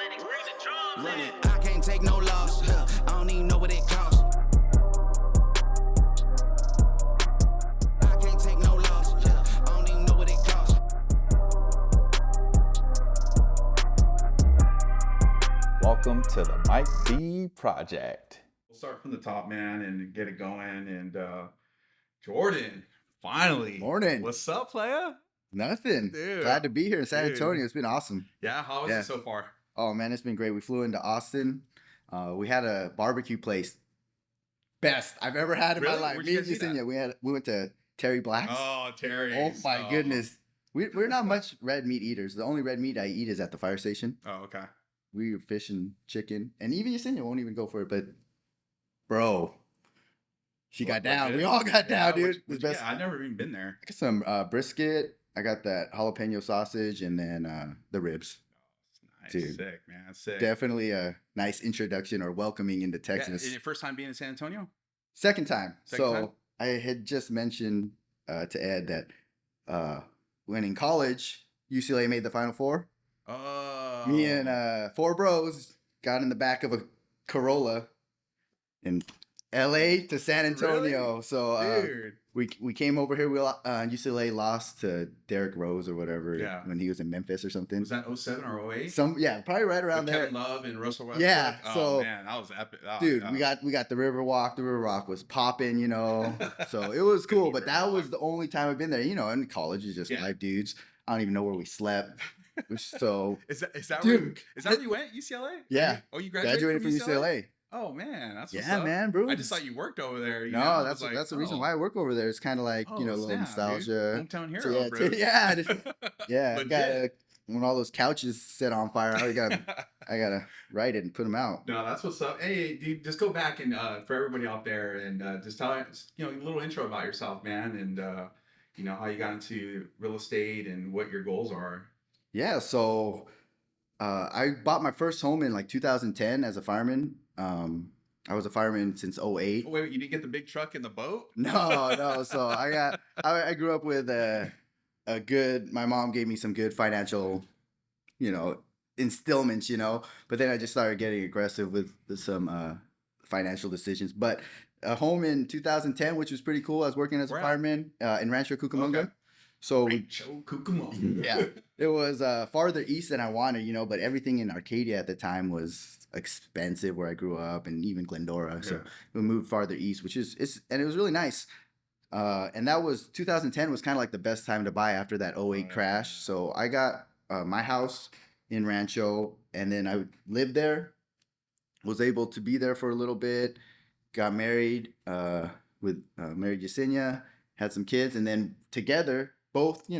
Run it, I can't take no loss. I don't even know what it costs. I can't take no loss. I don't even know what it costs. Welcome to the Mike B Project. We'll start from the top, man, and get it going. And Jordan, finally. Morning. What's up, playa? Nothing. Dude. Glad to be here in San Dude. Antonio. It's been awesome. Yeah, how is it so far? Oh, man, it's been great. We flew into Austin. We had a barbecue place. Best I've ever had in Really? my life. Where'd Me you and guys eat Yesenia, we went to Terry Black's. Oh, Terry. Oh, my goodness. We're not much red meat eaters. The only red meat I eat is at the fire station. Oh, okay. We were fish and chicken. And even Yesenia won't even go for it. But, bro, she got down. We all got down, dude. I've never even been there. I got some brisket. I got that jalapeno sausage and then the ribs. Nice. Dude. Sick, man. Sick. Definitely a nice introduction or welcoming into Yeah, Texas. is it your first time being in San Antonio? Second time. Second time? I had just mentioned to Ed that when in college, UCLA made the Final Four. Oh. Me and four bros got in the back of a Corolla in LA to San Antonio. Really? So Dude. we came over here. UCLA lost to Derrick Rose or whatever when he was in Memphis or something. Was that 07 or 08? Probably right around With there. Kevin Love and Russell Westbrook? Yeah, Oh, so- man, that was epic. Oh, Dude, yeah. we got the River Walk. The River Walk was popping, so it was cool. But that was the only time I've been there. In college, it's just five dudes. I don't even know where we slept. So Is that Dude, where you went? UCLA? yeah, Oh, you graduated from UCLA. Oh man, that's what's Yeah, up. man, bro. I just thought you worked over there. You know? No, I that's was that's the reason oh. why I work over there. It's kind of like Oh, a little snap, nostalgia. Dude. Hometown So, hero, bro. yeah. I Legit. got when all those couches set on fire. I gotta write it and put them out. No, that's what's up. Hey, dude, just go back and for everybody out there and just tell us, a little intro about yourself, man, and how you got into real estate and what your goals are. Yeah, so I bought my first home in like 2010 as a fireman. I was a fireman since 08. Oh, wait, you didn't get the big truck and the boat? No. So I grew up with my mom gave me some good financial, instillments, but then I just started getting aggressive with some financial decisions. But a home in 2010, which was pretty cool. I was working as a fireman in Rancho Cucamonga. Okay. So Rancho Cucamonga. yeah, it was farther east than I wanted, but everything in Arcadia at the time was expensive where I grew up, and even Glendora. So we moved farther east, and it was really nice. And that was 2010 was kind of like the best time to buy after that 08 crash. So I got my house in Rancho, and then I lived there, was able to be there for a little bit, got married married Yesenia, had some kids, and then together, both, we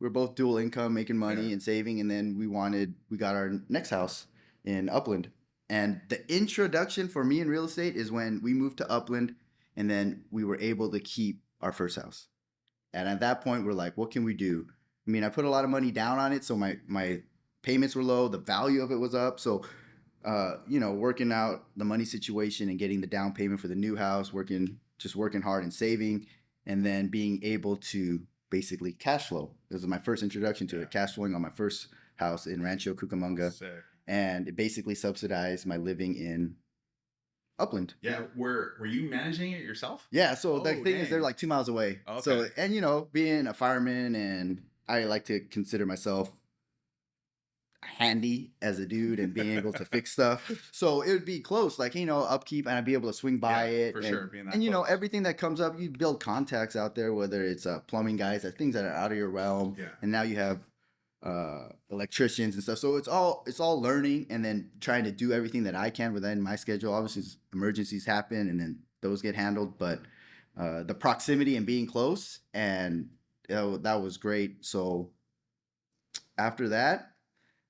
were both dual income, making money and saving. And then we got our next house in Upland. And the introduction for me in real estate is when we moved to Upland, and then we were able to keep our first house. And at that point, we're like, what can we do? I mean, I put a lot of money down on it, so my payments were low. The value of it was up. So, working out the money situation and getting the down payment for the new house, working hard and saving, and then being able to basically cash flow. This was my first introduction to it, cash flowing on my first house in Rancho Cucamonga. Sick. And it basically subsidized my living in Upland. Yeah, were you managing it yourself? Yeah, so the Oh, thing is, dang. they're like 2 miles away. Okay. So, and being a fireman, and I like to consider myself handy as a dude and being able to fix stuff. So it would be close, like, upkeep, and I'd be able to swing by it. For and, sure. Being that and close. everything that comes up, you build contacts out there, whether it's plumbing guys, things that are out of your realm. Yeah. And now you have electricians and stuff. So it's all learning, and then trying to do everything that I can within my schedule. Obviously, emergencies happen, and then those get handled. But the proximity and being close, and that was great. So after that,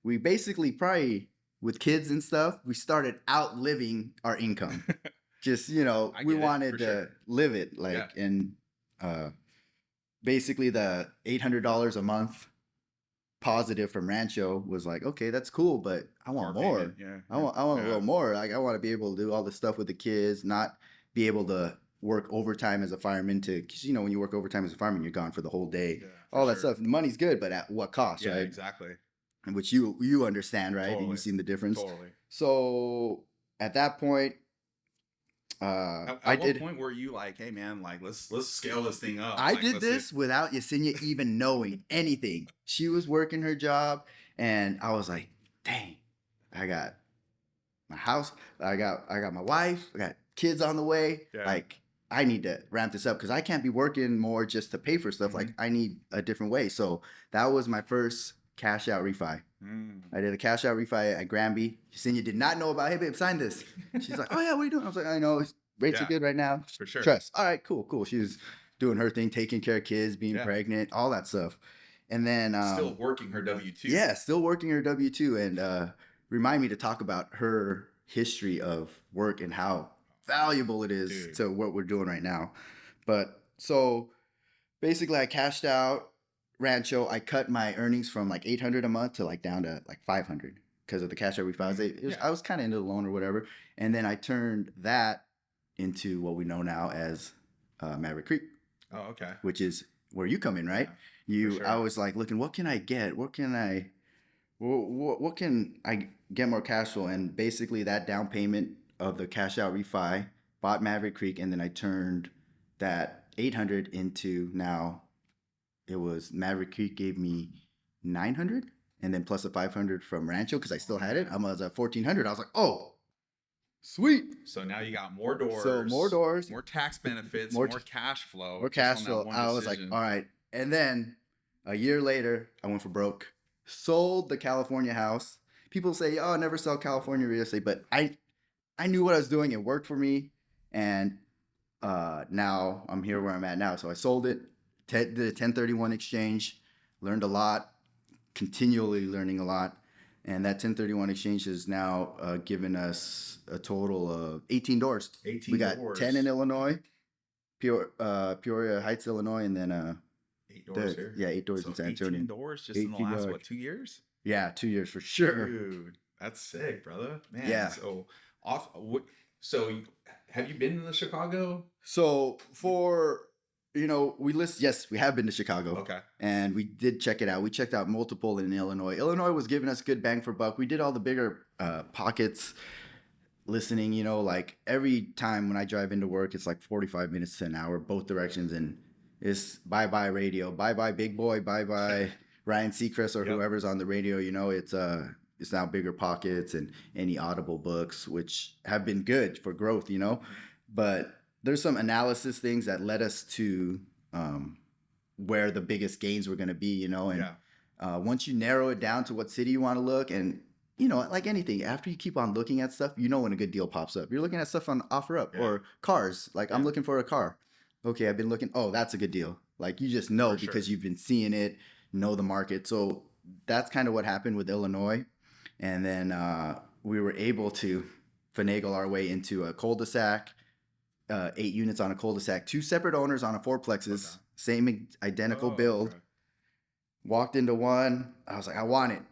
we basically probably, with kids and stuff, we started outliving our income. Just, we wanted to live it, and basically the $800 a month positive from Rancho was like, okay, that's cool, but I want more. Payment, yeah. I want a little more. Like, I want to be able to do all this stuff with the kids, not be able to work overtime as a fireman because when you work overtime as a fireman, you're gone for the whole day. Yeah, all that sure. stuff. Money's good, but at what cost, Yeah, right? exactly. which you understand, right? Totally. You've seen the difference. Totally. So at that point, At what point were you like, hey man, like let's scale this thing up? I Like, did let's this without Yesenia even knowing anything. She was working her job, and I was like, dang, I got my house, I got my wife, I got kids on the way. Yeah. Like, I need to ramp this up because I can't be working more just to pay for stuff. Like, I need a different way. So that was my first cash out refi. I did a cash out refi at Granby. Yesenia did not know about, hey babe, sign this. She's like, oh yeah, what are you doing? I was like, I know, rates are Yeah. good right now. For sure. Trust. All right, cool. She was doing her thing, taking care of kids, being Yeah. pregnant, all that stuff. And then Still working her W-2. yeah, still working her W-2, and remind me to talk about her history of work and how valuable it is Dude. to what we're doing right now. But so basically, I cashed out Rancho. I cut my earnings from like 800 a month to like down to like 500 because of the cash out refi. Yeah. I was kind of into the loan or whatever, and then I turned that into what we know now as Maverick Creek, Oh, okay. which is where you come in, right? sure. I was like looking, what can I get? What can I get more cash flow? And basically that down payment of the cash out refi bought Maverick Creek, and then I turned that 800 into, now it was Maverick Creek gave me 900, and then plus a 500 from Rancho because I still had it. I was at 1400. I was like, oh, sweet. So now you got more doors. So more doors, more tax benefits, more more cash flow. more just cash on that flow. one I was like, decision. all right. And then a year later, I went for broke. Sold the California house. People say, "Oh, never sell California real estate," but I knew what I was doing. It worked for me, and now I'm here where I'm at now. So I sold it, did a 1031 exchange, learned a lot, continually learning a lot, and that 1031 exchange has now given us a total of 18 doors. 18 We got doors. 10 in Illinois, Peoria Heights, Illinois, and then 8 doors here. yeah, 8 doors So in San Antonio. 18 doors just in the 18 last, doors. what, 2 years? Yeah, 2 years for sure. Dude, that's sick, brother. Man, Yeah. so have you been to Chicago? So yes, we have been to Chicago. Okay. And we did check it out. We checked out multiple in Illinois. Illinois was giving us good bang for buck. We did all the bigger pockets listening, like every time when I drive into work, it's like 45 minutes to an hour, both directions. And it's bye-bye radio, bye-bye Big Boy, bye-bye Ryan Seacrest or Yep. whoever's on the radio. It's now bigger pockets and any Audible books, which have been good for growth, But there's some analysis things that led us to where the biggest gains were going to be, And once you narrow it down to what city you want to look, and like anything, after you keep on looking at stuff, when a good deal pops up. You're looking at stuff on OfferUp or cars. Like I'm looking for a car. Okay, I've been looking. Oh, that's a good deal. Like you just know For because sure. you've been seeing it, know the market. So that's kind of what happened with Illinois. And then we were able to finagle our way into a cul-de-sac, 8 units on a cul-de-sac, 2 separate owners on a fourplexes, Okay. same identical Oh, build. okay. Walked into one. I was like, I want it,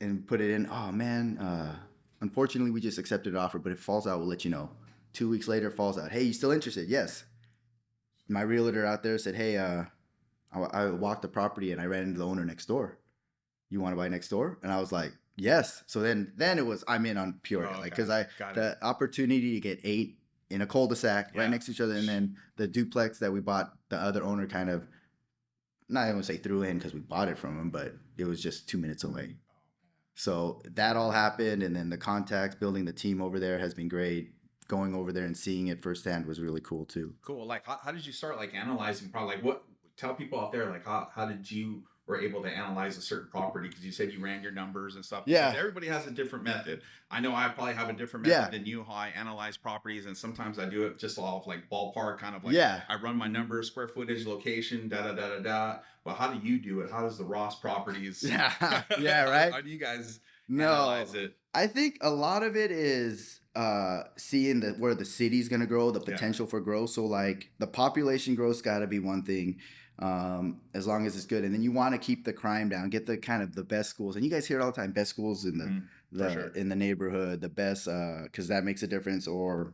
and put it in. Oh man, unfortunately, we just accepted an offer, but if it falls out, we'll let you know. 2 weeks later, it falls out. Hey, you still interested? Yes. My realtor out there said, hey, I walked the property and I ran into the owner next door. You want to buy next door? And I was like, yes. So then it was, I'm in on Peoria, Oh, okay. because Got the opportunity to get 8 in a cul-de-sac Yeah. right next to each other, and then the duplex that we bought, the other owner kind of, not even say threw in because we bought it from him, but it was just 2 minutes away. So that all happened, and then the contacts, building the team over there has been great. Going over there and seeing it firsthand was really cool too. Cool. Like, how did you start like analyzing? Probably like tell people out there like how did you were able to analyze a certain property? Because you said you ran your numbers and stuff. Yeah. Because everybody has a different method. I know I probably have a different Yeah. method than you, how I analyze properties, and sometimes I do it just off like ballpark, kind of like Yeah. I run my numbers, square footage, location, da da da da da. Well, how do you do it? How does the Ross Properties? Yeah. Yeah, right? How do you guys No, analyze it? I think a lot of it is seeing where the city's gonna grow, the potential for growth. So like the population growth's got to be one thing, as long as it's good, and then you want to keep the crime down, get the kind of the best schools, and you guys hear it all the time, best schools in in the neighborhood, the best, because that makes a difference, or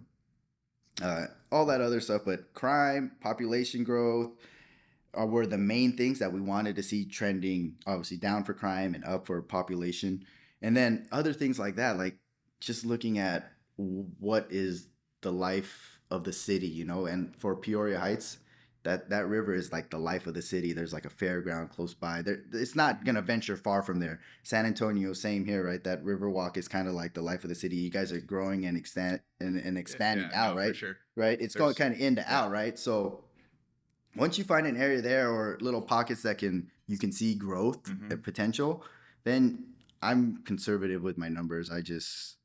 all that other stuff. But crime, population growth, were the main things that we wanted to see trending, obviously down for crime and up for population. And then other things like that, like just looking at what is the life of the city, you know, and for Peoria Heights, that river is like the life of the city. There's like a fairground close by. There, it's not gonna venture far from there. San Antonio, same here, right? That river walk is kind of like the life of the city. You guys are growing and expanding out, no, for right? sure. Right? It's going There's kind of in to yeah. out, right? So once you find an area there or little pockets that you can see growth potential, then I'm conservative with my numbers. I just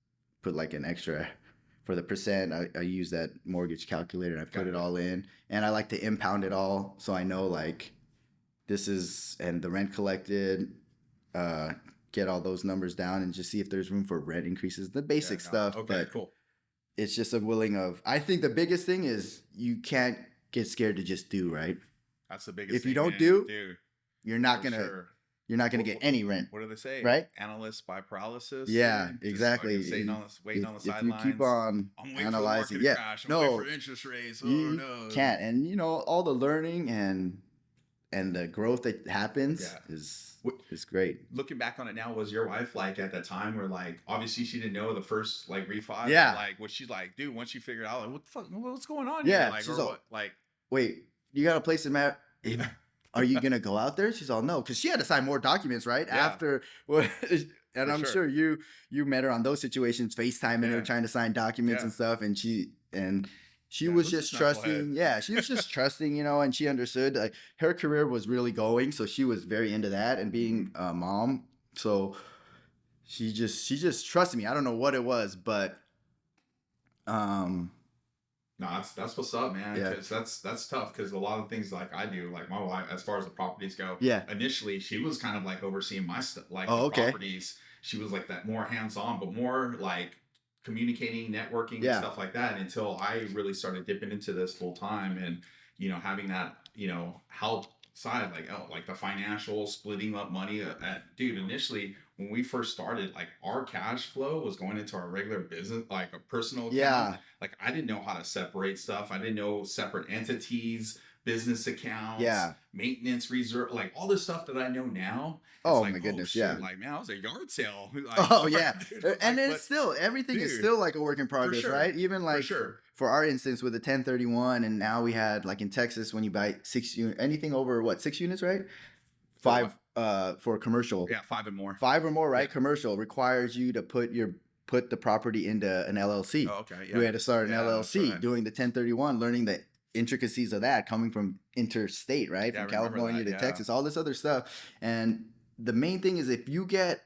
put like an extra for the percent. I use that mortgage calculator and I put it all in, and I like to impound it all so I know like this is and the rent collected. Uh, get all those numbers down and just see if there's room for rent increases, the basic stuff. Okay, but cool. it's just a willing of. I think the biggest thing is you can't get scared to just do, right. That's the biggest If thing, you don't man. do, Dude, you're not for gonna sure. you're not gonna get any rent, What do they say? right? Analysts by paralysis. Yeah, dude. Just exactly. fucking sitting on the, waiting on the If you sidelines. keep on I'm waiting analyzing, for the market to yeah, crash. I'm waiting no, for interest rates. Oh you no. can't. And you know all the learning and the growth that happens Yeah. is great. Looking back on it now, was your wife like at that time where like obviously she didn't know the first like refi? Yeah. But, like was she like, dude, once she figured out like what the fuck, what's going on Yeah, here? Like she's or all- what? Like Wait, you got a place in Matt? Are you gonna go out there? She's all no, because she had to sign more documents, right? Yeah. After what? And For I'm sure. sure you met her on those situations, FaceTiming her, Yeah. trying to sign documents Yeah. and stuff, and she Yeah, was who's just this knucklehead? trusting. Yeah, she was just trusting, you know, and she understood like her career was really going, so she was very into that and being a mom. So she just trusted me. I don't know what it was, but um, No, that's what's up, man. Yeah. Because that's tough. Because a lot of things like I do, like my wife, as far as the properties go, Yeah. Initially, she was kind of like overseeing my stuff, like Oh, the okay. properties. She was like that more hands on, but more like communicating, networking, Yeah. and stuff like that. Until I really started dipping into this full time, and having that help side, like like the financial splitting up money. Dude, initially when we first started, like our cash flow was going into our regular business, like a personal account. Yeah. Like I didn't know how to separate stuff. I didn't know separate entities, business accounts, Yeah. maintenance reserve, like all this stuff that I know now. Oh, like, my goodness, shit, yeah. Like man, I was a yard sale. Like, Oh yeah, dude, and like, it's still everything is dude, still like a work in progress, sure, right? Even like sure. for our instance with the 1031, and now we had like in Texas when you buy 6 unit, anything over what 6 units, right? For 5 for commercial. Yeah, 5 and more. 5 or more, right? Yeah. Commercial requires you to put the property into an LLC. Oh, okay. Yeah. We had to start an Yeah, that's LLC, right. doing the 1031, learning the intricacies of that, coming from interstate, right? Yeah, I From remember California that, to yeah. Texas, all this other stuff. And the main thing is if you get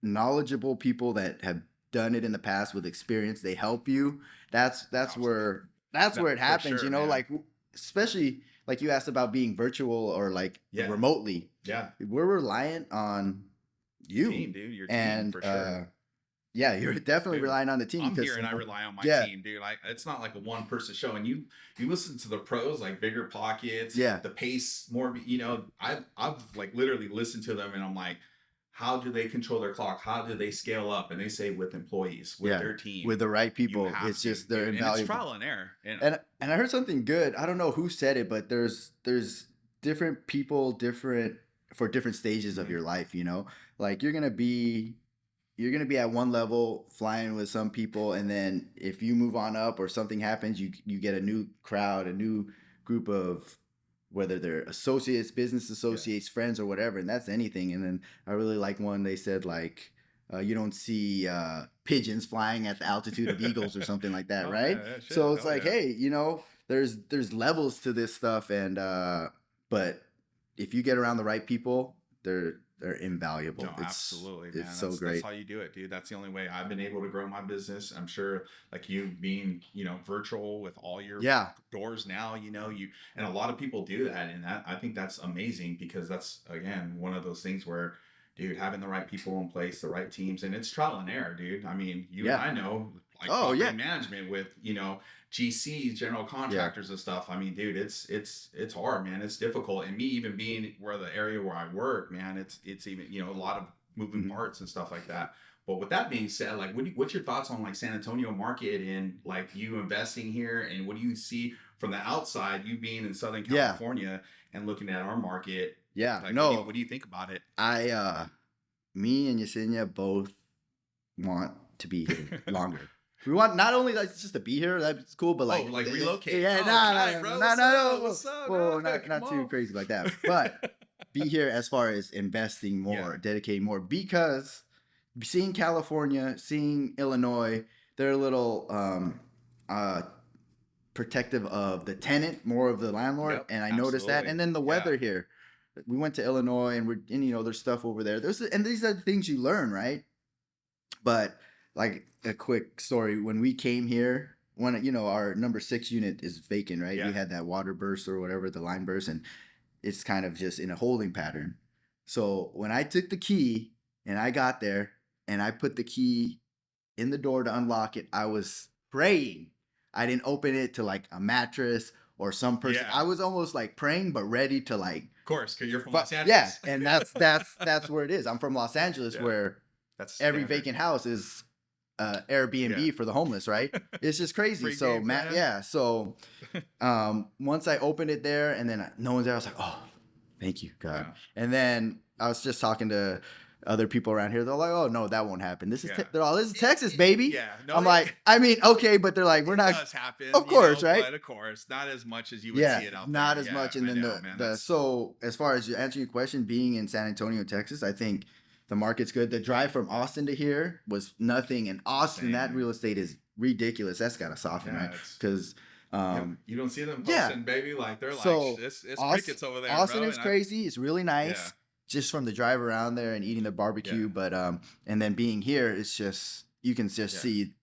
knowledgeable people that have done it in the past with experience, they help you. That's where it For happens, sure, you know, man. like especially like you asked about being virtual or like Yeah. remotely. Yeah. We're reliant on you. Team, dude. Your team, And for sure. yeah, you're definitely Dude, relying on the team. I'm because, here and you I know, rely on my yeah. team, dude. Like it's not like a one person show. And you listen to the pros, like Bigger Pockets, Yeah. the Pace, more. I've like literally listened to them, and I'm like, how do they control their clock? How do they scale up? And they say with employees, with their team, with the right you people. have It's to, just they're dude. And invaluable. it's trial and error. And I heard something good. I don't know who said it, but there's different people, for different stages of your life. You know, like you're gonna be at one level flying with some people, and then if you move on up or something happens, you get a new crowd, a new group of whether they're associates, business associates, friends, or whatever, and that's anything. And then I really like one they said like. You don't see pigeons flying at the altitude of eagles or something like that, Oh, right? yeah, shit. So it's Oh, like, yeah. hey, you know, there's levels to this stuff, and but if you get around the right people, they're invaluable. No, absolutely, man. It's so That's great. how you do it, dude. That's the only way I've been able to grow my business. I'm sure, like you being, virtual with all your Yeah, doors now, and a lot of people do that, and I think that's amazing because that's again one of those things where, dude, having the right people in place, the right teams, and it's trial and error, dude. I mean, you Yeah. and I know, like Oh, property yeah. management with GCs, general contractors and stuff. I mean, dude, it's hard, man. It's difficult, and me even being where the area where I work, man, it's even a lot of moving Mhm. parts and stuff like that. But with that being said, like, what's your thoughts on like San Antonio market and like you investing here, and what do you see from the outside, you being in Southern Yeah. California and looking at our market, Yeah. like, No, what do you think about it? Me and Yesenia both want to be here longer. We want not only like just to be here, that's cool, but like relocate. Yeah, Oh, nah, God, bro, no, what's up? well, Dog? not Come too on. crazy like that, but be here as far as investing more, Yeah. dedicating more, because seeing California, seeing Illinois, they're a little protective of the tenant, more of the landlord, Yep, and I noticed that. absolutely. And then the Yeah. weather here. We went to Illinois, and you know, there's stuff over there. And these are the things you learn, right? But like a quick story, when we came here, when you know our number 6 unit is vacant, right? Yeah. We had that water burst or whatever, the line burst, and it's kind of just in a holding pattern. So when I took the key and I got there and I put the key in the door to unlock it, I was praying. I didn't open it to like a mattress or some person. Yeah. I was almost like praying, but ready to like. Of course, because you're from But Los Angeles. yeah, and that's where it is. I'm from Los Angeles, Yeah. where That's every standard. vacant house is Airbnb Yeah. for the homeless, right? It's just crazy. Free So game plan. yeah. So once I opened it there, and then no one's there, I was like, oh, thank you, God. Yeah. And then I was just talking to other people around here. They're like, oh no, that won't happen. This is Yeah. they're all, this is Texas, baby. Yeah. No, I'm like, I mean, okay, but they're like, we're it not. does happen, Of course, right? But of course, not as much as you would Yeah, see it out not there. as Yeah, much. And I then know, man, the that's- so as far as you answering your question, being in San Antonio, Texas, I think the market's good. The drive from Austin to here was nothing. And Austin, that Same. real estate is ridiculous. That's got to soften, Yeah, right? it's- Because you don't see them yeah. posting, baby. Like they're like, So, it's Aust- crickets over there. Austin bro. is crazy. It's really nice. Yeah. Just from the drive around there and eating the barbecue, Yeah. but and then being here, it's just you can just Yeah. see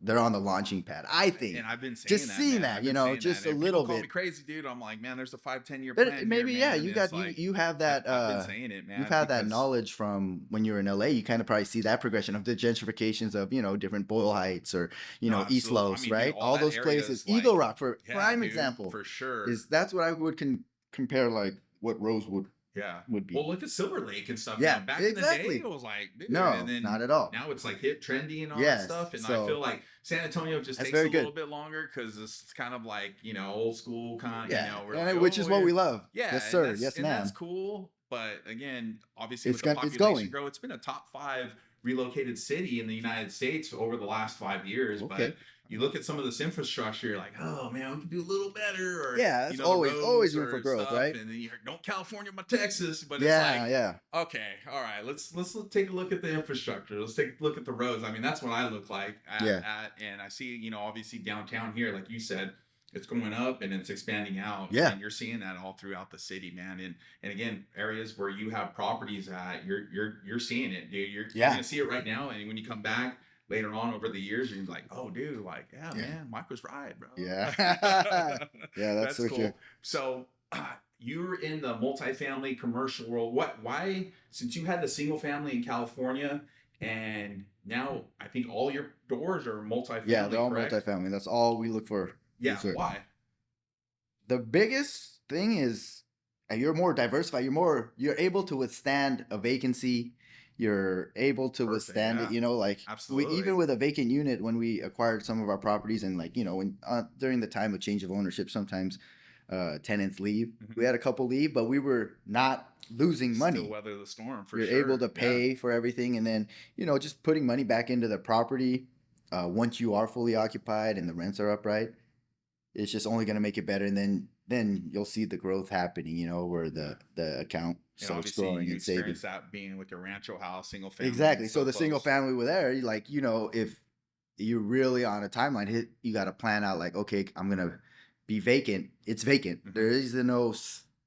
they're on the launching pad. I think. And I've been saying just that, seeing man. that, I've you been know, saying just that. a And little people call bit. me crazy, dude. I'm like, man, there's a 5-10 year But plan. maybe here, yeah, man. you And got it's like, you have that I've been saying it, man. you've had that because- knowledge from when you were in LA. You kind of probably see that progression of the gentrifications of, you know, different Boyle Heights or, you know, East absolutely. I Los, mean, dude, right? all All that those area places. is like- Eagle Rock for Yeah, prime dude, example. for sure. Is that's what I would compare like what Rosewood Yeah. would be. Well, look at Silver Lake and stuff. Yeah, man. Back exactly. in the day, it was like, dude, No, and then not at all. Now it's like hip trendy and all Yes, that stuff. And so- I feel like San Antonio just That's takes a very good. little bit longer because it's kind of like, old school kind. Yeah, You know, we're and like, which is oh, what yeah. we love. Yeah, Yes, and sir. that's- Yes, and ma'am. that's cool. But again, obviously, It's with the gon- it's population going. growth, it's been a top 5 relocated city in the United States over the last 5 years. Okay. But you look at some of this infrastructure, you're like, oh man, we could do a little better. Or Yeah, it's the always roads room for or growth, stuff, right? And then you heard, don't California my Texas, but Yeah, it's like, yeah. okay, all right, let's take a look at the infrastructure. Let's take a look at the roads. I mean, that's what I look like and I see, obviously downtown here, like you said, it's going up and it's expanding out. Yeah. And you're seeing that all throughout the city, man. And again, areas where you have properties at, you're seeing it, dude. You're gonna see it right now. And when you come back later on over the years, you're like, oh dude, like, yeah. Man, Mike was right, bro. Yeah. Yeah, that's so cool. true. So you're in the multifamily commercial world. Why, since you had the single family in California and now I think all your doors are multifamily. Yeah, they're all correct? multifamily. That's all we look for. Yeah. Yes, sir. Why? The biggest thing is you're more diversified. You're able to withstand a vacancy. You're able to Perfect, withstand it. yeah. Like Absolutely. even with a vacant unit, when we acquired some of our properties, and like when during the time of change of ownership, sometimes tenants leave. Mhm. We had a couple leave, but we were not losing money. Still weather the storm for You're sure. able to pay for everything, and then just putting money back into the property once you are fully occupied and the rents are upright. It's just only going to make it better, and then you'll see the growth happening. Where the account And starts obviously growing you and saving. experience that being with your rancho house, single family. Exactly. and So the close. single family were there. If you're really on a timeline, you got to plan out like, okay, I'm gonna be vacant. It's vacant. Mhm. There is no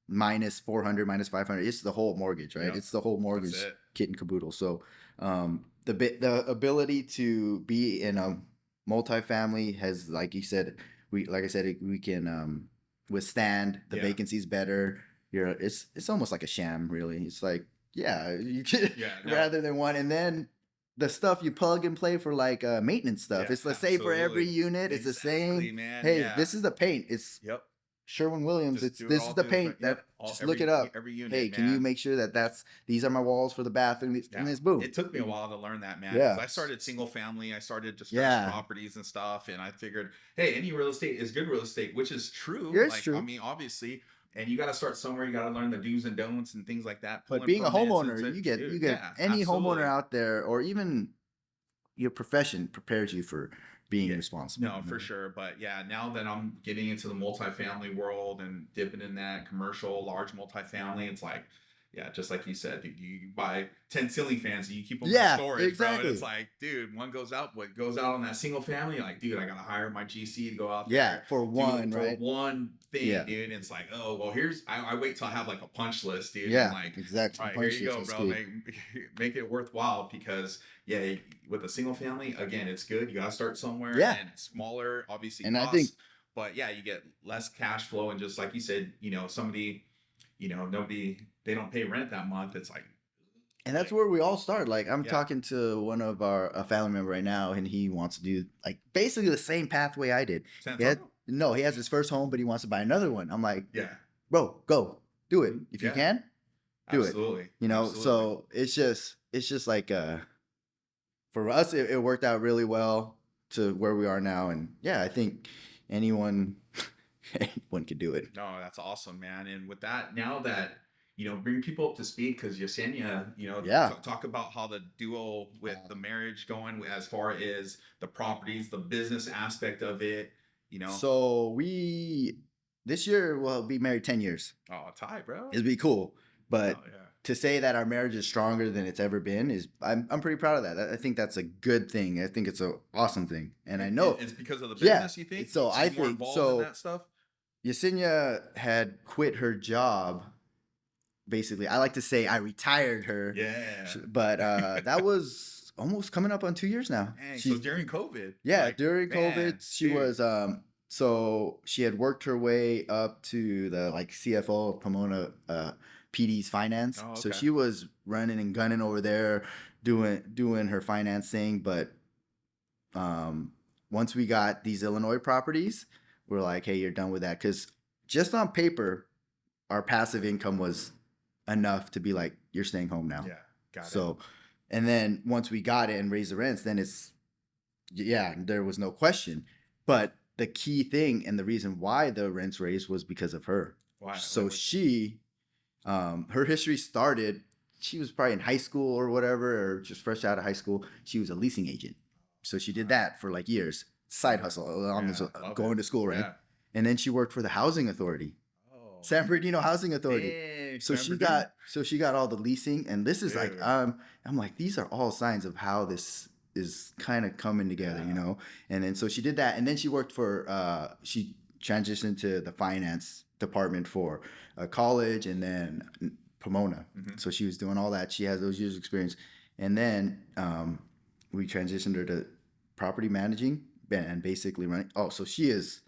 minus 400, minus 500. It's the whole mortgage, right? Yep. It's the whole mortgage That's it. kit and caboodle. So the ability to be in a multifamily has, like you said, we can withstand the Yeah. vacancies better. It's almost like a sham, really. It's like, yeah, you can Yeah, no. rather than one, and then the stuff you plug and play for like maintenance stuff. Yeah, it's the same for every absolutely. unit. It's the Exactly, same. man. Hey, Yeah. this is the paint. It's Yep. Sherwin-Williams. Just It's do it this all is the through the paint that yep, all just look it up. every unit, Hey, can you man. make sure that these are my walls for the bathroom? And Yeah. it's boom. It took me a while to learn that, man, because Yeah. I started single family, I started distressed Yeah. properties and stuff, and I figured, hey, any real estate is good real estate, which is true. Yeah, it's Like, I true. mean, obviously, and you got to start somewhere. You got to learn the do's and don'ts and things like that. But Pulling being a permits and homeowner, you get dude, yeah, any homeowner absolutely. out there, or even your profession prepares you for being Yeah, responsible. no, for sure. But yeah, now that I'm getting into the multifamily world and dipping in that commercial, large multifamily, it's like, yeah, just like you said, dude, you buy 10 ceiling fans and you keep them in Yeah, storage, bro. And exactly. it's like, dude, one goes out, what goes out on that single family, like, dude, I gotta hire my GC to go out Yeah, there, for one, for right? one thing, Yeah. dude. And it's like, oh, well, I wait till I have like a punch list, dude. Yeah, And like, exactly. all right, here Punch you list go, is bro. key. Make it worthwhile because yeah, with a single family, again, it's good. You gotta start somewhere. Yeah. And smaller, obviously, And I costs, think- but yeah, you get less cash flow, and just like you said, somebody, nobody, they don't pay rent that month. It's like, And that's where we all start. Like I'm Yeah. talking to one of a family member right now, and he wants to do like basically the same pathway I did. San He had, Antonio? no, he has his first home, but he wants to buy another one. I'm like, Yeah, bro, go do it if you Yeah. can. Do it. absolutely. So it's just like for us it worked out really well to where we are now, and yeah, I think anyone could do it. No, that's awesome, man. And with that, now that bring people up to speed, because Yesenia, Yeah. talk about how the duo with the marriage going as far as the properties, the business aspect of it. So we this year will be married 10 years. Oh, tie, bro. It'd be cool, but Oh, yeah. to say that our marriage is stronger than it's ever been is I'm pretty proud of that. I think that's a good thing. I think it's an awesome thing, and I know It's because of the Yeah. business. You think? So I She's more think- involved so- in that stuff. Yesenia had quit her job. Basically, I like to say I retired her. Yeah. But that was almost coming up on 2 years now. Dang, She- so during COVID. yeah, like, during man, COVID, she dude. was so she had worked her way up to the like CFO of Pomona PD's finance. Oh, So okay. she was running and gunning over there doing her finance thing, but once we got these Illinois properties, we're like, hey, you're done with that, cuz just on paper our passive income was enough to be like, you're staying home now. Yeah, got it. So, and then once we got it and raised the rents, then there was no question. But the key thing and the reason why the rents raised was because of her. Why? So What- she, her history started, she was probably in high school or whatever, or just fresh out of high school. She was a leasing agent. So she did that for like years, side hustle, love going it. to school, right? Yeah. And then she worked for the housing authority, Oh. San Bernardino Housing Authority. Dang, So San she Bernardino. got all the leasing, and this is like Dude. I'm like, these are all signs of how this is kind of coming together, Yeah. And then so she did that, and then she worked for she transitioned to the finance department for college, and then Pomona. Mhm. So she was doing all that. She has those years of experience, and then we transitioned her to property managing and basically running. Oh, so she is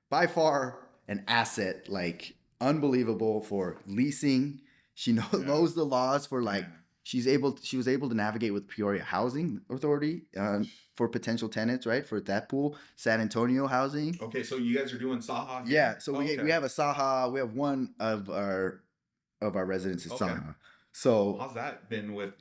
by far an asset, like unbelievable for leasing. She knows the laws for like Yeah. she was able to navigate with Peoria Housing Authority for potential tenants, right? For that pool, San Antonio Housing. Okay, so you guys are doing Saha here? Yeah, so Oh, we okay. have a Saha. We have one of our residents is Okay. Saha. So How's that been with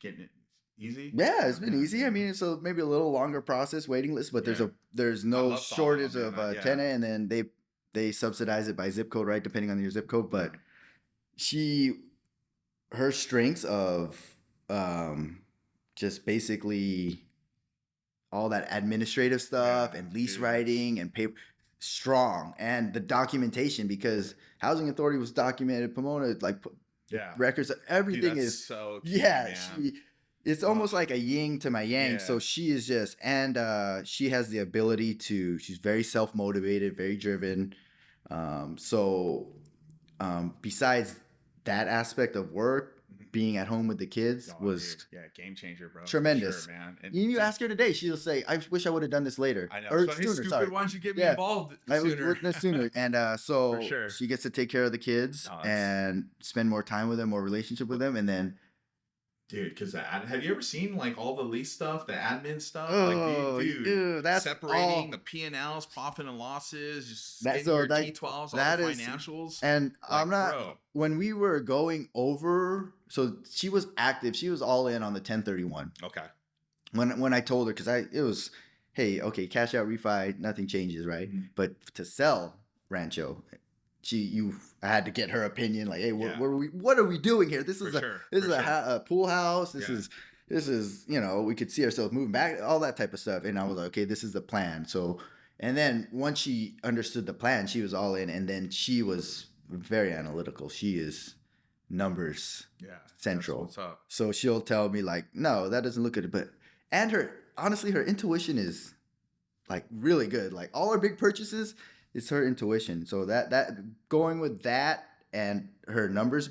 getting it easy? yeah, it's been easy. I mean, it's maybe a little longer process, waiting list, but Yeah. there's I no love Saha, shortage man, of yeah. tenant, and then they subsidize it by zip code, right? Depending on your zip code. But her strengths of just basically all that administrative stuff Yeah, and lease dude. writing and paper strong, and the documentation, because housing authority was documented, Pomona like Yeah. records, everything Dude, that's is so cute, yeah, man. it's almost like a yin to my yang. Yeah. So she is just, and she has the ability to, she's very self-motivated, very driven. Besides that aspect of work, being at home with the kids Oh, was dude, yeah, game changer, bro. for tremendous. sure, man. And you ask her today, she'll say, I wish I would have done this later. I know. Or So, hey, sooner, stupid, sorry. why don't you get me Yeah. involved I was sooner? with this sooner. And so For sure. she gets to take care of the kids Oh, that's- and spend more time with them, more relationship with them. And then Dude, because have you ever seen like all the lease stuff, the admin stuff? Like, Oh, dude, that's separating all. the P&Ls, profit and losses, just That's getting so your like T12s, all the that is, financials. and I'm Like, not. bro, When we were going over, so she was active. She was all in on the 1031. okay, When I told her, because it was, hey, okay, cash out refi, nothing changes, right? Mhm. But to sell Rancho, I had to get her opinion. Like, hey, Yeah. what are we doing here? This For is sure, this for is sure. a pool house. This Yeah. is we could see ourselves moving back, all that type of stuff. And I was like, okay, this is the plan. So, and then once she understood the plan, she was all in. And then she was very analytical. She is numbers Yeah, central. That's what's up. So she'll tell me like, no, that doesn't look good. But and her intuition is like really good. Like all her big purchases, it's her intuition. So that going with that and her numbers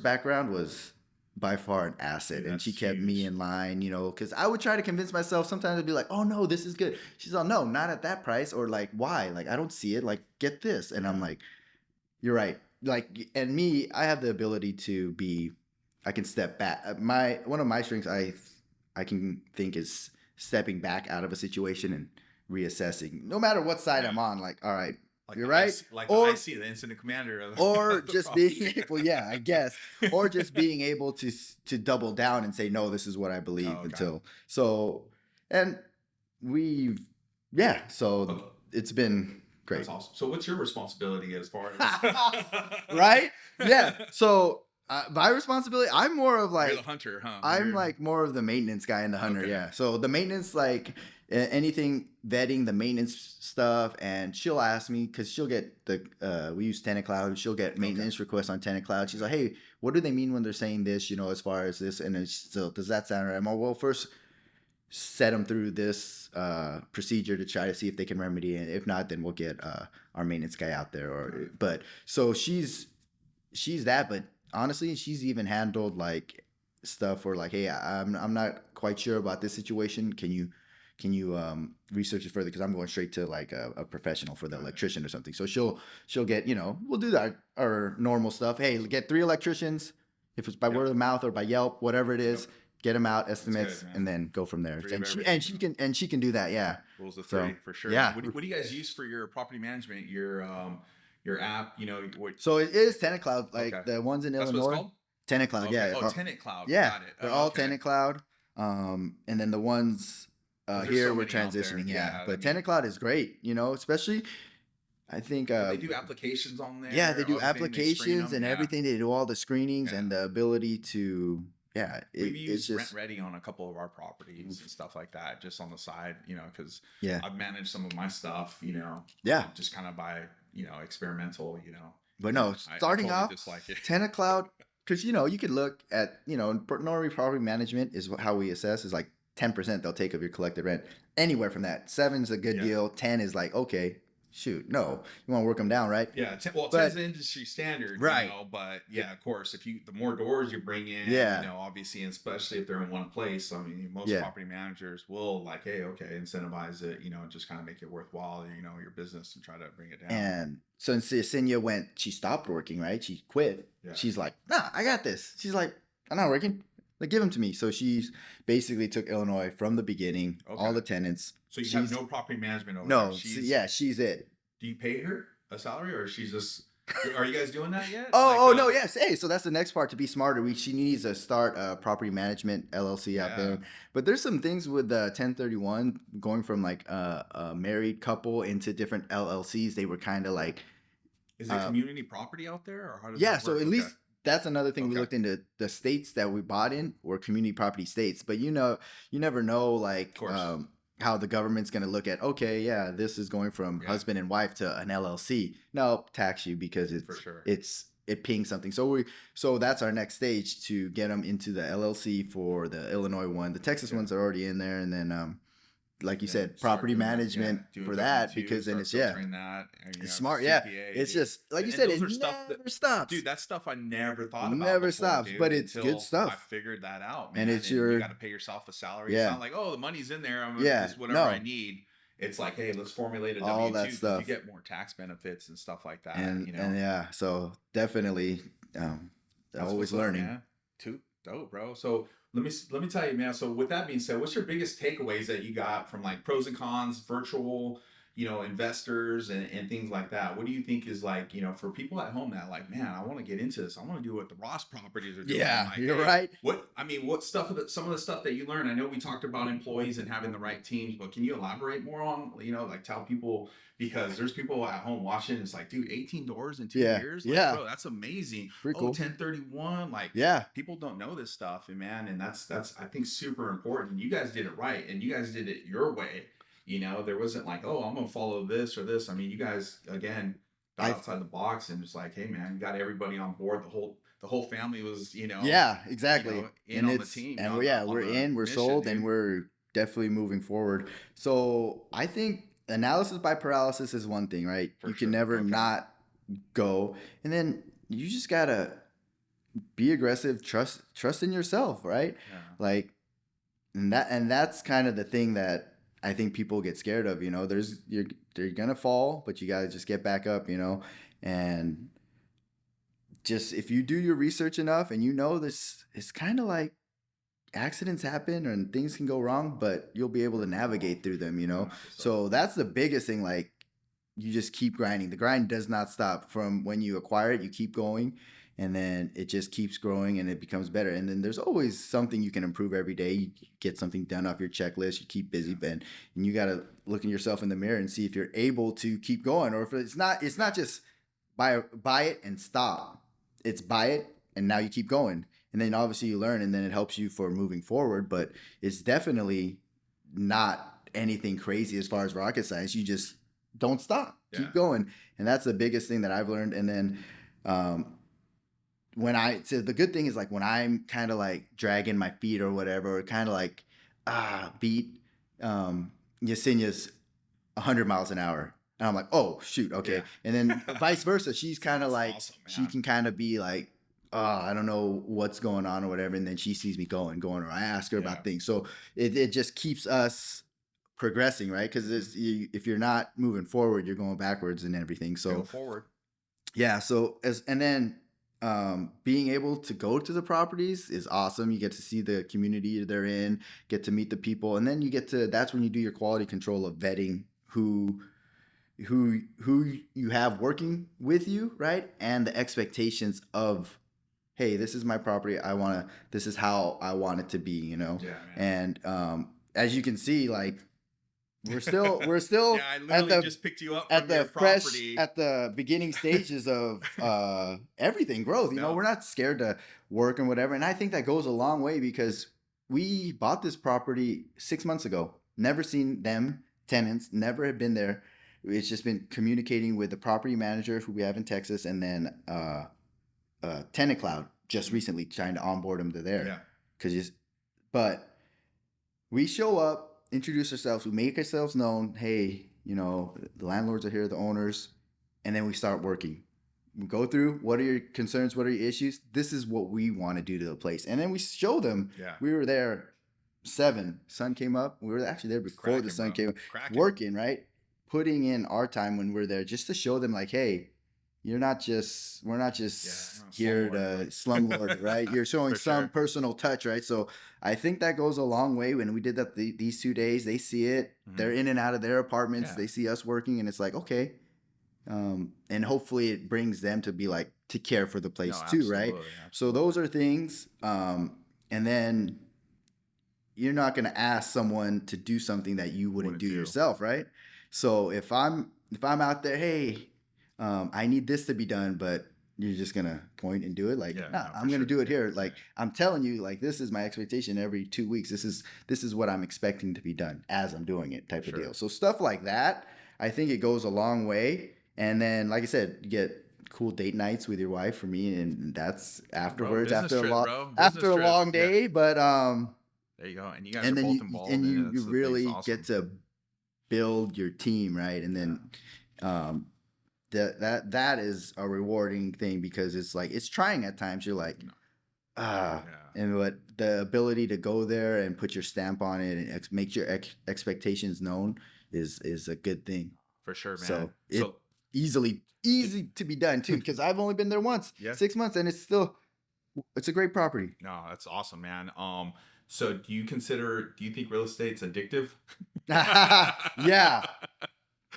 background was by far an asset. Dude, and she that's kept me huge. in line, because I would try to convince myself. Sometimes I'd be like, oh no, this is good. She's like, no, not at that price. Or like, why? Like, I don't see it. Like, get this. And I'm like, you're right. Like, and me, I have the ability I can step back. One of my strengths I can think is stepping back out of a situation and reassessing, no matter what side Yeah. I'm on. Like, all right, Like you're the right. IC, like Or the IC, the incident commander of or the just property. being able, yeah, I guess, or just being able to double down and say, no, this is what I believe. Oh, okay. And we've, yeah, so Okay. it's been great. That's awesome. So what's your responsibility as far as Right? Yeah. So my responsibility, I'm more of You're like the hunter, huh? I'm You're- like more of the maintenance guy and the hunter. Okay. Yeah. So the maintenance, like anything vetting the maintenance stuff, and she'll ask me because she'll get we use Tenant Cloud. She'll get maintenance requests on Tenant Cloud. She's like, hey, what do they mean when they're saying this? As far as this, and so does that sound right? I'm like, well, first set them through this procedure to try to see if they can remedy it. If not, then we'll get our maintenance guy out there. But so she's that. But honestly, she's even handled like stuff where like, hey, I'm not quite sure about this situation. Can you research it further? Because I'm going straight to like a professional for the electrician or something. So she'll get we'll do that our normal stuff. Hey, get 3 electricians. If it's by word of mouth or by Yelp, whatever it is. Get them out, estimates, good, and then go from there. Three of And she can do that. Yeah. Rules of So, three for sure. yeah. What do you guys use for your property management? Your app, what So it is Tenant Cloud, like Okay. the ones in that's what Illinois. it's called? Tenant Cloud, Okay. yeah. Oh, Tenant Cloud. Yeah, Got it. they're Oh, all okay. Tenant Cloud. And then the ones There's here so we're many out there. transitioning. Yeah, Yeah, I but mean- Tenant Cloud is great. Especially I think they do applications on there. yeah, they do everything, they screen applications them, and yeah. everything. They do all the screenings Yeah. and the ability to We've it's used just Rent Ready on a couple of our properties and stuff like that, just on the side, because yeah. I've managed some of my stuff, Yeah. just kind of by, experimental, But no, I starting totally off dislike it. Tenant Cloud, because you could look at normally property management is how we assess is like 10% they'll take of your collected rent. Anywhere from that, 7's a good Yeah. deal. 10 is like okay, shoot, no, you want to work them down, right? Yeah, 10 But- 10's the industry standard, Right. but yeah, of course, the more doors you bring in, Yeah. obviously, and especially if they're in one place, I mean, most Yeah. property managers will like, hey, okay, incentivize it, just kind of make it worthwhile, your business and try to bring it down. And so Yesenia she stopped working, right? She quit. Yeah. She's like, nah, I got this. She's like, I'm not working. Like, give them to me. So she's basically took Illinois from the beginning, all Okay. the tenants. So you have no property management over No, there. she's it. Do you pay her a salary, or she's just? Are you guys doing that yet? No, yes. Hey, so that's the next part to be smarter. She needs to start a property management LLC out there. But there's some things with the 1031 going from like a married couple into different LLCs. They were kind of like, Is it community property out there, or how does yeah. that So work? at Okay. least that's another thing we Okay. looked into. The states that we bought in were community property states. But you never know like Of course. how the government's going to look at, okay, yeah, this is going from Yeah. husband and wife to an LLC. No, tax you because For sure. it pings something. So that's our next stage to get them into the LLC for the Illinois one. The Texas ones are already in there, and then like you said, Start property doing that, management doing for government that too, because then start it's filtering that, and, it's smart. Yeah, CPA, it's just like you and said, those it are stuff never that- stops. Dude, that's stuff I never thought about. Never before, stops, dude, but it's good until stuff. I figured that out, man. And it's you your- got to pay yourself a salary. Yeah. It's not like, oh, the money's in there. I'm Yeah, just whatever no. I need. It's like, hey, let's formulate a All W-2 that 'cause stuff. you get more tax benefits and stuff like that. and yeah, so definitely That's always what's up, learning. man. Too dope, bro. So let me tell you, man. So with that being said, what's your biggest takeaways that you got from like pros and cons, virtual, investors and things like that? What do you think is like, for people at home that like, man, I want to get into this. I want to do what the Ross properties are doing. Yeah, Like, you're hey, right. what stuff some of the stuff that you learned? I know we talked about employees and having the right teams, but can you elaborate more on, like tell people, because there's people at home watching. It's like, dude, 18 doors in 2 years. Like, Yeah. bro, that's amazing. Pretty Oh, cool. 1031. Like, Yeah. people don't know this stuff, and man, and that's I think super important. You guys did it right, and you guys did it your way. There wasn't like, oh, I'm gonna follow this or this. I mean, you guys again got outside the box and just like, hey, man, you got everybody on board. The whole family was, Yeah, exactly. in And on the team. we're in, we're mission, sold, dude. and we're definitely moving forward. So I think analysis by paralysis is one thing, right? For You can sure. never Okay. not go, and then you just gotta be aggressive, trust in yourself, right? Yeah. Like, and that's kind of the thing that I think people get scared of. They're gonna fall, but you gotta just get back up, and just if you do your research enough, and this, it's kind of like accidents happen and things can go wrong, but you'll be able to navigate through them, 100%. So that's the biggest thing. Like, you just keep grinding. The grind does not stop. From when you acquire it, you keep going, and then it just keeps growing and it becomes better. And then there's always something you can improve every day. You get something done off your checklist. You keep busy, Ben, and you got to look at yourself in the mirror and see if you're able to keep going, or if it's not. It's not just buy it and stop. It's buy it and now you keep going, and then obviously you learn, and then it helps you for moving forward. But it's definitely not anything crazy as far as rocket science. You just don't stop, keep going, and that's the biggest thing that I've learned. And then so the good thing is, like, when I'm kind of like dragging my feet or whatever, or kind of like beat Yesenia's 100 miles an hour, and I'm like, oh shoot, okay. Yeah. And then vice versa, she's kind of That's like, awesome, she man. can kind of be like, oh, I don't know what's going on or whatever, and then she sees me going, or I ask her about things. So it just keeps us progressing, right? Because if you're not moving forward, you're going backwards and everything. So Go forward. yeah. So and then being able to go to the properties is awesome. You get to see the community they're in, get to meet the people, and then that's when you do your quality control of vetting who you have working with you, right? And the expectations of, hey, this is my property. This is how I want it to be, Yeah, man. And as you can see, like, we're still Yeah, I literally just picked you up at from your the fresh property. at the beginning stages of everything growth. No. We're not scared to work and whatever. And I think that goes a long way, because we bought this property 6 months ago. Never seen them, tenants, never have been there. It's just been communicating with the property manager who we have in Texas, and then Tenant Cloud just recently, trying to onboard them to there. Yeah. But we show up, introduce ourselves, we make ourselves known. Hey, the landlords are here, the owners, and then we start working. We go through, what are your concerns? What are your issues? This is what we want to do to the place. And then we show them. Yeah. We were there 7, sun came up. We were actually there before the sun came up, working, right? Putting in our time when we're there, just to show them, like, hey, we're not just here to slumlord, right? You're showing some personal touch, right? So I think that goes a long way. When we did that these 2 days, they see it. Mm-hmm. They're in and out of their apartments. Yeah. They see us working, and it's like, okay. And hopefully it brings them to be like, to care for the place too, right? Absolutely. So those are things. And then you're not going to ask someone to do something that you wouldn't do yourself, right? So if I'm out there, hey, I need this to be done, but you're just gonna point and do it, like, I'm gonna do it here. Like, I'm telling you, like, this is my expectation every 2 weeks. This is what I'm expecting to be done as I'm doing it, type of deal. So stuff like that, I think it goes a long way. And then, like I said, you get cool date nights with your wife, for me, and that's afterwards, after a long day. Yeah. But there you go, and you guys are both involved, and you really get to build your team, right? And then that is a rewarding thing, because it's like, it's trying at times. You're like, and but the ability to go there and put your stamp on it and make your expectations known is a good thing. For sure, man. So it's easy to be done too, because I've only been there once, 6 months, and it's still, It's a great property. No, that's awesome, man. So do you think real estate's addictive? Yeah,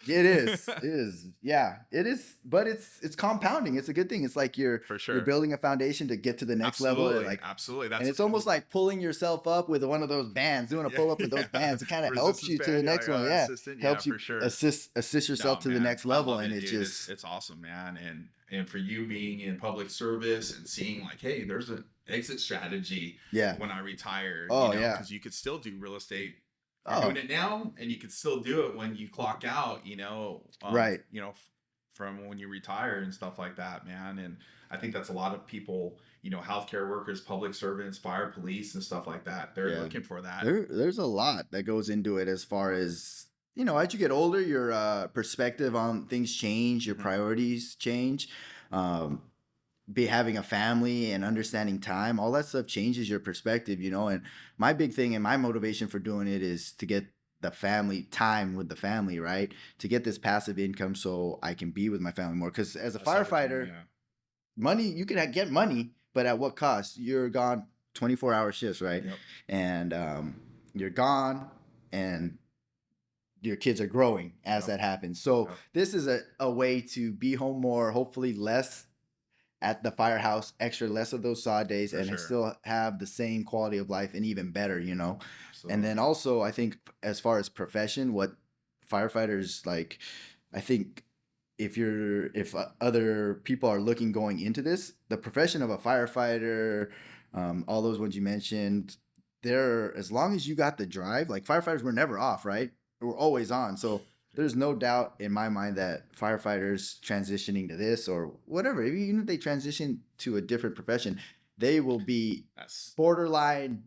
it is. It is. Yeah, it is. But it's compounding. It's a good thing. It's like For you're sure. building a foundation to get to the next level. And Absolutely. like, Absolutely. and That's it's almost like pulling yourself up with one of those bands, doing a yeah, pull up with those yeah. bands. It kind of helps Resistance you to the band, next one. Yeah, assistant, yeah, helps you for sure. assist No, yourself to the man, next I level, love and it, it's dude. just It's awesome, man. And for you being in public service and seeing like, hey, there's an exit strategy yeah. when I retire, Oh yeah. because you could still do real estate. You're doing Oh it now, and you could still do it when you clock out. right. From when you retire and stuff like that, man. And I think that's a lot of people, healthcare workers, public servants, fire, police, and stuff like that. They're Yeah. looking for that. There's a lot that goes into it as far as as you get older, your perspective on things change, your Mhm. priorities change. Um, be having a family and understanding time, all that stuff changes your perspective, and my big thing and my motivation for doing it is to get the family time with the family, right? To get this passive income so I can be with my family more. Because as a I saw what you mean, firefighter, yeah. money you can get money, but at what cost? You're gone 24-hour shifts, right? Yep. And you're gone, and your kids are growing as Yep. that happens. So Yep. this is a way to be home more, hopefully less at the firehouse, extra less of those saw days, For and sure. still have the same quality of life and even better. And Absolutely. then also I think as far as profession, what firefighters like, I think if other people are looking going into this, the profession of a firefighter, all those ones you mentioned, they're as long as you got the drive, like firefighters were never off, right? We're always on. So there's no doubt in my mind that firefighters transitioning to this or whatever, even if they transition to a different profession, they will be That's borderline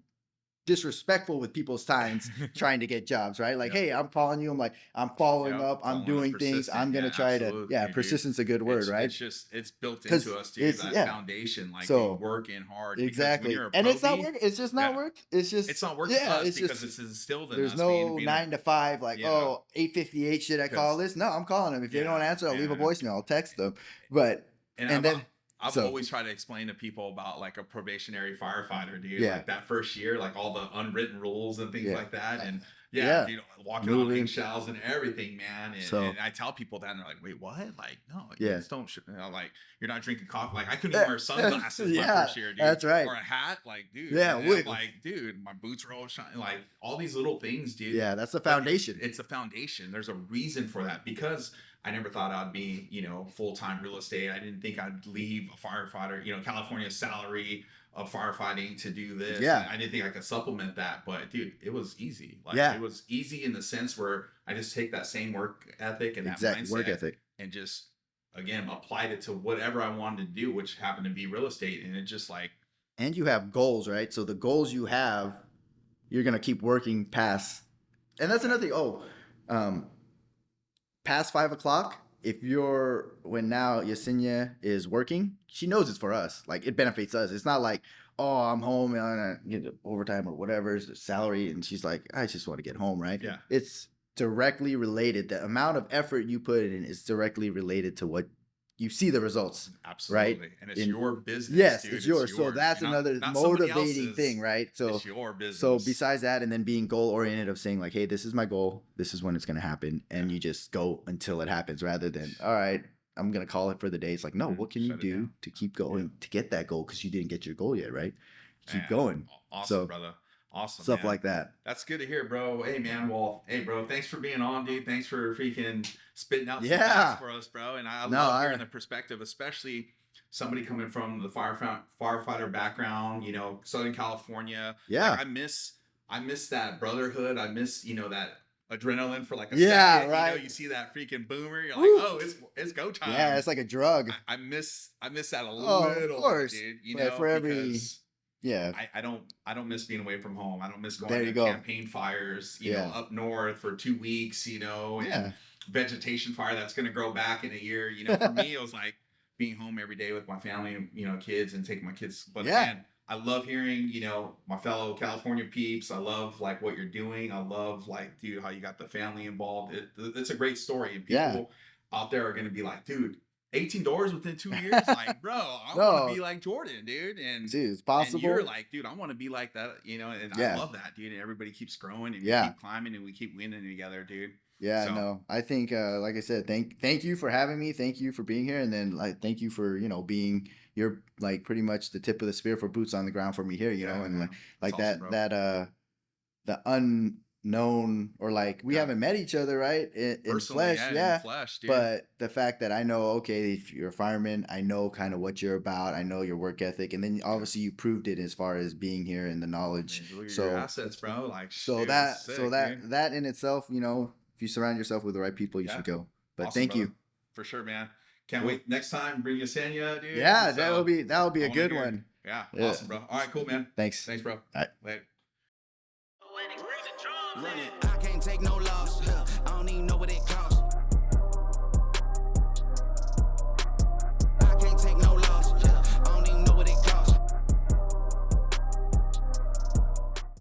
disrespectful with people's times trying to get jobs, right? Like, Yep. hey, I'm calling you. I'm like, I'm following Yep. up. I'm Following up, doing things. I'm persistent. gonna Yeah, try to, yeah, absolutely, dude. persistence a good word, right? It's built Because into us, dude. it's That yeah. foundation, like, dude, So working hard. Because when exactly, you're a and it's not probie, work. It's just not yeah, work. It's it's just not work to yeah. us It's because just it's instilled in there's us no being a 9 to 5 like yeah. 8:58 should I call Because this? No, I'm calling them. If they don't yeah, answer, I'll leave a and voicemail. I'll text them. But and and then I've so always tried to explain to people about like a probationary firefighter, dude. yeah Like that first year, like all the unwritten rules and things yeah like that. And yeah, yeah dude, walking on moving. eggshells and everything, man. So And I tell people that, and they're like, "Wait, what? Like, no, you yeah just don't. Like, you're not drinking coffee. Like, I couldn't even wear sunglasses my yeah, first year, dude, that's right. or a hat. Like, dude, Yeah, and I'm like, dude, my boots are all shiny. Like, all these little things, dude. yeah, that's the But foundation. it's a foundation. There's a reason for that because I never thought I'd be, full time real estate. I didn't think I'd leave a firefighter, California salary of firefighting to do this. Yeah. And I didn't think I could supplement that, but dude, it was easy. Like Yeah. it was easy in the sense where I just take that same work ethic and that Exactly, mindset work ethic. and just again applied it to whatever I wanted to do, which happened to be real estate. And it just like And you have goals, right? So the goals you have, you're gonna keep working past. And that's another thing. Oh, um, past 5 o'clock. If you're when now Yesenia is working, she knows it's for us. Like it benefits us. It's not like, oh, I'm home and I'm gonna get overtime or whatever is the salary, and she's like, I just want to get home, right? Yeah. It's directly related. The amount of effort you put in is directly related to what you see the results. absolutely. Right? And it's In- your business. Yes, dude. it's yours. So that's another not somebody motivating else's. thing, right? So It's your business. so besides that, and then being goal oriented of saying like, hey, this is my goal, this is when it's gonna happen, and you just go until it happens, rather than all right, I'm gonna call it for the day. It's like, no, what can you Shut it do down. to keep going to get that goal because you didn't get your goal yet, right? Keep Man, going. Awesome, So brother. Awesome. stuff man. like that. That's good to hear, bro. Hey, man. Well, hey, bro. Thanks for being on, dude. Thanks for freaking spitting out some Yeah. facts for us, bro. And I No, love hearing the perspective, especially somebody coming from the firefighter background. Southern California. Yeah. Like, I miss that brotherhood. I miss, that adrenaline for like a Yeah, second. right. You see that freaking boomer. You're Woo. like, oh, it's go time. Yeah, it's like a drug. I miss that a Oh, of little, course. dude. But for every because yeah, I don't miss being away from home. I don't miss going There to you go. campaign fires, Yeah. up north for 2 weeks, and yeah, vegetation fire that's going to grow back in a year. For me, it was like being home every day with my family and, kids and taking my kids. But Yeah. man, I love hearing, my fellow California peeps. I love like what you're doing. I love like, dude, how you got the family involved. It's a great story. And Yeah. people out there are going to be like, dude, 18 doors within 2 years. Like, bro, I want to No, be like Jordan, dude. dude, it's And you're possible. like, dude, I want to be like that, you know, and I Yeah, love that, dude. And everybody keeps growing and we yeah. keep climbing and we keep winning together, dude. Yeah, So no, I think, like I said, thank you for having me. Thank you for being here, and then like thank you for being you're like pretty much the tip of the spear for boots on the ground for me here. yeah, And man. It's like awesome, bro. the unknown, or like we Yeah. haven't met each other, right, in Personally, flesh, yeah, in yeah. flesh, dude. But the fact that I know, okay, if you're a fireman, I know kind of what you're about. I know your work ethic, and then Yeah. obviously you proved it as far as being here and the knowledge. Man, look at your So assets, bro. Like, so dude, that that's sick, so dude. that in itself, if you surround yourself with the right people, you Yeah. should go. But Awesome, thank brother. you. For sure, man. Can't Cool. wait. Next time, bring Yesenia, dude. Yeah, So that will be I a want to good hear. one. Yeah, Yeah. awesome, bro. All right, cool, man. Thanks. Thanks, bro. All right. Later. Run it. I can't take no loss. I don't even know what it costs.